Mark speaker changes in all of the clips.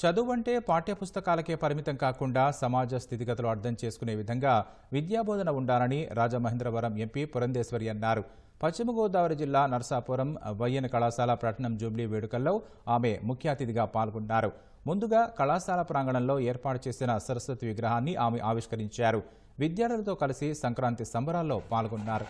Speaker 1: చదువంటే పాఠ్యపుస్తకాలకే పరిమితం కాకుండా సమాజ స్థితిగతులు అర్థం చేసుకునే విధంగా విద్యాబోధన ఉండాలని రాజమహేంద్రవరం ఎంపీ పురంధేశ్వరి అన్నారు. పశ్చిమ గోదావరి జిల్లా నరసాపురం వైఎన్ కళాశాల ప్లాటినం జూబ్లీ వేడుకల్లో ఆమె ముఖ్య అతిథిగా పాల్గొన్నారు. ముందుగా కళాశాల ప్రాంగణంలో ఏర్పాటు చేసిన సరస్వతి విగ్రహాన్ని ఆమె ఆవిష్కరించారు. విద్యార్థులతో కలిసి సంక్రాంతి సంబరాల్లో పాల్గొన్నారు.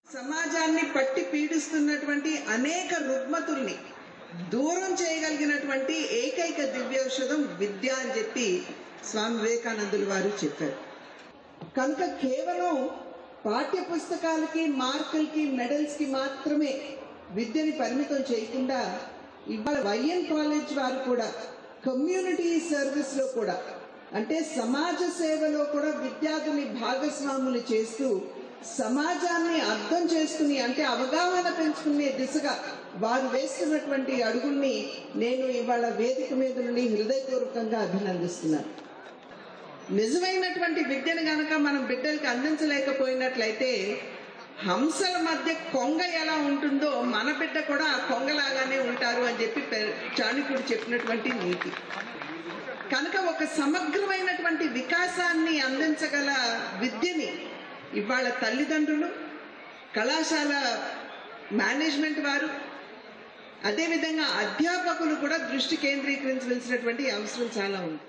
Speaker 2: సమాజాన్ని పట్టి పీడిస్తున్నటువంటి అనేక రుగ్మతుల్ని దూరం చేయగలిగినటువంటి ఏకైక దివ్యౌషధం విద్య అని చెప్పి స్వామి వివేకానందులు వారు చెప్పారు. కనుక కేవలం పాఠ్య పుస్తకాలకి మార్కులకి మెడల్స్ కి మాత్రమే విద్యని పరిమితం చేయకుండా ఇవాళ వైఎన్ కాలేజ్ వారు కూడా కమ్యూనిటీ సర్వీస్ లో కూడా అంటే సమాజ సేవలో కూడా విద్యార్థుల్ని భాగస్వాములు చేస్తూ సమాజాన్ని అర్థం చేసుకుని అంటే అవగాహన పెంచుకునే దిశగా వారు వేస్తున్నటువంటి అడుగుల్ని నేను ఇవాళ వేదిక మీద నుండి హృదయపూర్వకంగా అభినందిస్తున్నాను. నిజమైనటువంటి విద్యను గనక మనం బిడ్డలకి అందించలేకపోయినట్లయితే హంసల మధ్య కొంగ ఎలా ఉంటుందో మన బిడ్డ కూడా ఆ కొంగలాగానే ఉంటారు అని చెప్పి చాణక్యుడు చెప్పినటువంటి నీతి. కనుక ఒక సమగ్రమైనటువంటి వికాసాన్ని అందించగల విద్యని ఇవాళ తల్లిదండ్రులు, కళాశాల మేనేజ్మెంట్ వారు, అదేవిధంగా అధ్యాపకులు కూడా దృష్టి కేంద్రీకరించవలసినటువంటి అవసరం చాలా ఉంది.